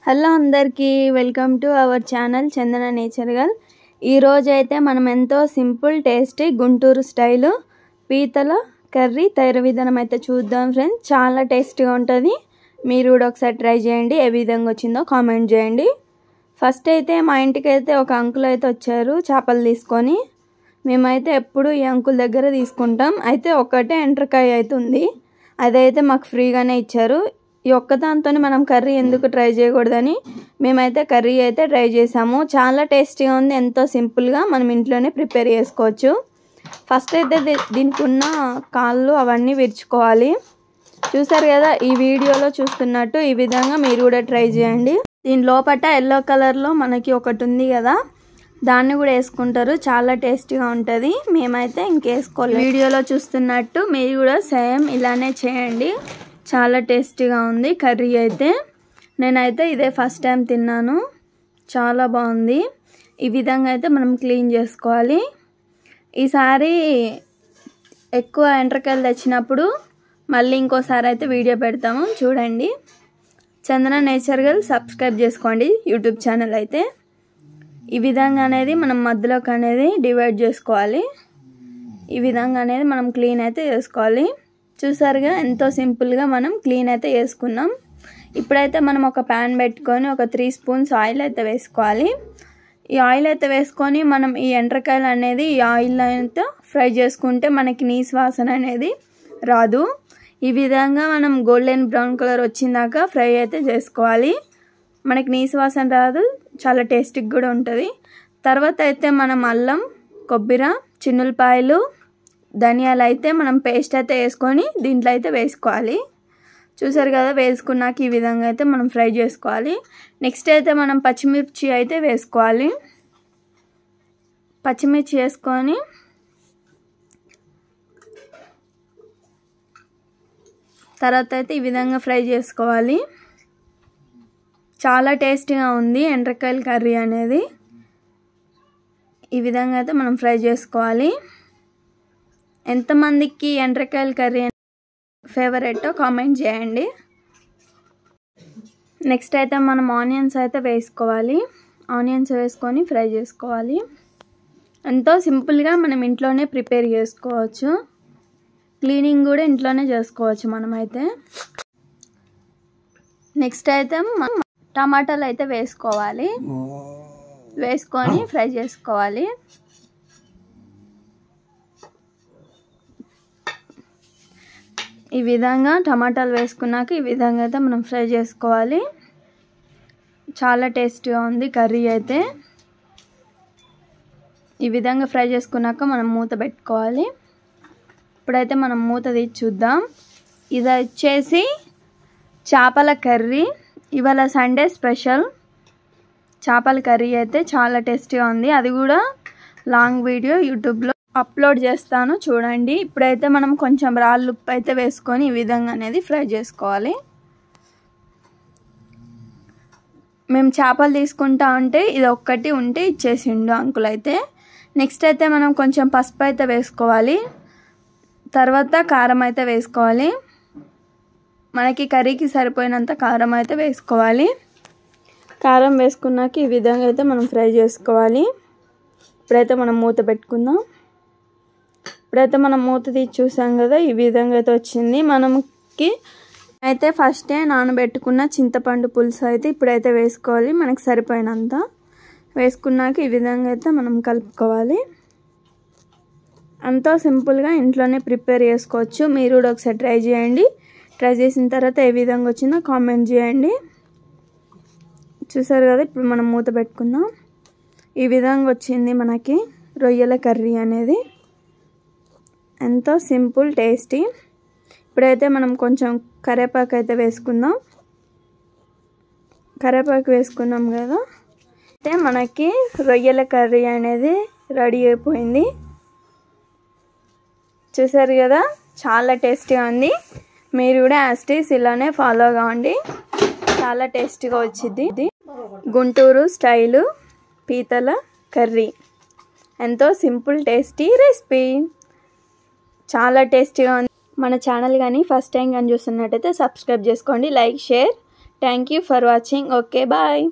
Hello అందరికీ welcome to our channel Chandana nature girl. ఈరోజు అయితే మనం ఎంతో సింపుల్ టేస్టీ గుంటూరు స్టైల్ పీతల కర్రీ తయారు విధానం అయితే చూద్దాం ఫ్రెండ్స్. చాలా టేస్టీగా ఉంటుంది. మీరు కూడా ఒకసారి ట్రై చేయండి. ఏ విధంగా వచ్చిందో కామెంట్ చేయండి. ఫస్ట్ అయితే మా ఇంటికి అయితే ఒక అంకుల్ అయితే వచ్చారు చేపలు తీసుకొని. మేమైతే ఎప్పుడు ఈ అంకుల్ దగ్గర తీసుకుంటాం. అయితే ఒకటే ఎండ్రకాయ అయితే ఉంది, అదైతే మాకు ఫ్రీగానే ఇచ్చారు. ఈ ఒక్కదాంతో మనం కర్రీ ఎందుకు ట్రై చేయకూడదని మేమైతే కర్రీ అయితే ట్రై చేసాము. చాలా టేస్టీగా ఉంది. ఎంతో సింపుల్గా మనం ఇంట్లోనే ప్రిపేర్ చేసుకోవచ్చు. ఫస్ట్ అయితే దీనికి ఉన్న కాళ్ళు అవన్నీ విరుచుకోవాలి. చూసారు కదా, ఈ వీడియోలో చూస్తున్నట్టు ఈ విధంగా మీరు కూడా ట్రై చేయండి. దీని లోపల ఎల్లో కలర్లో మనకి ఒకటి ఉంది కదా, దాన్ని కూడా వేసుకుంటారు. చాలా టేస్టీగా ఉంటుంది. మేమైతే ఇంకేసుకోవాలి. వీడియోలో చూస్తున్నట్టు మీరు కూడా సేమ్ ఇలానే చేయండి. చాలా టేస్టీగా ఉంది కర్రీ అయితే. నేనైతే ఇదే ఫస్ట్ టైం తిన్నాను. చాలా బాగుంది. ఈ విధంగా అయితే మనం క్లీన్ చేసుకోవాలి. ఈసారి ఎక్కువ ఎండ్రకాయలు తెచ్చినప్పుడు మళ్ళీ ఇంకోసారి అయితే వీడియో పెడతాము, చూడండి. చందన నేచర్ గర్ల్ సబ్స్క్రైబ్ చేసుకోండి యూట్యూబ్ ఛానల్ అయితే. ఈ విధంగా అనేది మనం మధ్యలోకి అనేది డివైడ్ చేసుకోవాలి. ఈ విధంగా అనేది మనం క్లీన్ అయితే చేసుకోవాలి. చూసారుగా ఎంతో సింపుల్గా మనం క్లీన్ అయితే చేసుకున్నాం. ఇప్పుడైతే మనం ఒక ప్యాన్ పెట్టుకొని ఒక 3 స్పూన్స్ ఆయిల్ అయితే వేసుకోవాలి. ఈ ఆయిల్ అయితే వేసుకొని మనం ఈ ఎండ్రకాయలు అనేది ఈ ఆయిల్ అయితే ఫ్రై చేసుకుంటే మనకి నీసు వాసన అనేది రాదు. ఈ విధంగా మనం గోల్డెన్ బ్రౌన్ కలర్ వచ్చిందాక ఫ్రై అయితే చేసుకోవాలి. మనకి నీసు వాసన రాదు, చాలా టేస్టీగా కూడా ఉంటుంది. తర్వాత అయితే మనం అల్లం, కొబ్బరి, చిన్నులపాయలు, ధనియాలు అయితే మనం పేస్ట్ అయితే వేసుకొని దీంట్లో అయితే వేసుకోవాలి. చూసారు కదా, వేసుకున్నాక ఈ విధంగా అయితే మనం ఫ్రై చేసుకోవాలి. నెక్స్ట్ అయితే మనం పచ్చిమిర్చి అయితే వేసుకోవాలి. పచ్చిమిర్చి వేసుకొని తర్వాత అయితే ఈ విధంగా ఫ్రై చేసుకోవాలి. చాలా టేస్టీగా ఉంది ఎండ్రకాయల కర్రీ అనేది. ఈ విధంగా అయితే మనం ఫ్రై చేసుకోవాలి. ఎంతమందికి ఎండ్రకాయల కర్రీ ఫేవరెటో కామెంట్ చేయండి. నెక్స్ట్ అయితే మనం ఆనియన్స్ అయితే వేసుకోవాలి. ఆనియన్స్ వేసుకొని ఫ్రై చేసుకోవాలి. ఎంతో సింపుల్గా మనం ఇంట్లోనే ప్రిపేర్ చేసుకోవచ్చు. క్లీనింగ్ కూడా ఇంట్లోనే చేసుకోవచ్చు మనమైతే. నెక్స్ట్ అయితే మనం టమాటాలు అయితే వేసుకోవాలి. వేసుకొని ఫ్రై చేసుకోవాలి. ఈ విధంగా టమాటాలు వేసుకున్నాక ఈ విధంగా అయితే మనం ఫ్రై చేసుకోవాలి. చాలా టేస్టీగా ఉంది కర్రీ అయితే. ఈ విధంగా ఫ్రై చేసుకున్నాక మనం మూత పెట్టుకోవాలి. ఇప్పుడైతే మనం మూత తీసి చూద్దాం. ఇది వచ్చేసి చేపల కర్రీ. ఇవాళ సండే స్పెషల్ చేపల కర్రీ అయితే చాలా టేస్టీగా ఉంది. అది కూడా లాంగ్ వీడియో యూట్యూబ్లో అప్లోడ్ చేస్తాను, చూడండి. ఇప్పుడైతే మనం కొంచెం రాళ్ళు ఉప్పు అయితే వేసుకొని ఈ విధంగా అనేది ఫ్రై చేసుకోవాలి. మేము చేపలు తీసుకుంటా ఉంటే ఇది ఒక్కటి ఉంటే ఇచ్చేసిండు అంకుల్ అయితే. నెక్స్ట్ అయితే మనం కొంచెం పసుపు అయితే వేసుకోవాలి. తర్వాత కారం అయితే వేసుకోవాలి. మనకి కర్రీకి సరిపోయినంత కారం అయితే వేసుకోవాలి. కారం వేసుకున్నాక ఈ విధంగా అయితే మనం ఫ్రై చేసుకోవాలి. ఇప్పుడైతే మనం మూత పెట్టుకుందాం. ఇప్పుడైతే మనం మూత తీసి చూసాం కదా, ఈ విధంగా అయితే వచ్చింది. మనకి అయితే ఫస్టే నానబెట్టుకున్న చింతపండు పులుసు అయితే ఇప్పుడైతే వేసుకోవాలి. మనకి సరిపోయినంత వేసుకున్నాక ఈ విధంగా అయితే మనం కలుపుకోవాలి. అంతా సింపుల్గా ఇంట్లోనే ప్రిపేర్ చేసుకోవచ్చు. మీరు కూడా ఒకసారి ట్రై చేయండి. ట్రై చేసిన తర్వాత ఏ విధంగా వచ్చిందో కామెంట్ చేయండి. చూసారు కదా, ఇప్పుడు మనం మూత పెట్టుకుందాం. ఈ విధంగా వచ్చింది మనకి రొయ్యల కర్రీ అనేది. ఎంతో సింపుల్ టేస్టీ. ఇప్పుడైతే మనం కొంచెం కరివేపాకు అయితే వేసుకుందాం. కరివేపాకు వేసుకున్నాం కదా, అయితే మనకి రొయ్యల కర్రీ అనేది రెడీ అయిపోయింది. చూసారు కదా, చాలా టేస్టీగా ఉంది. మీరు కూడా యాస్టీస్ ఇలానే ఫాలో కావండి. చాలా టేస్టీగా వచ్చింది. గుంటూరు స్టైలు పీతల కర్రీ ఎంతో సింపుల్ టేస్టీ రెసిపీ. చాలా టేస్టీగా ఉంది. మన ఛానల్ కానీ ఫస్ట్ టైం కానీ చూస్తున్నట్టయితే సబ్స్క్రైబ్ చేసుకోండి. Like, share thank you for watching. Okay bye.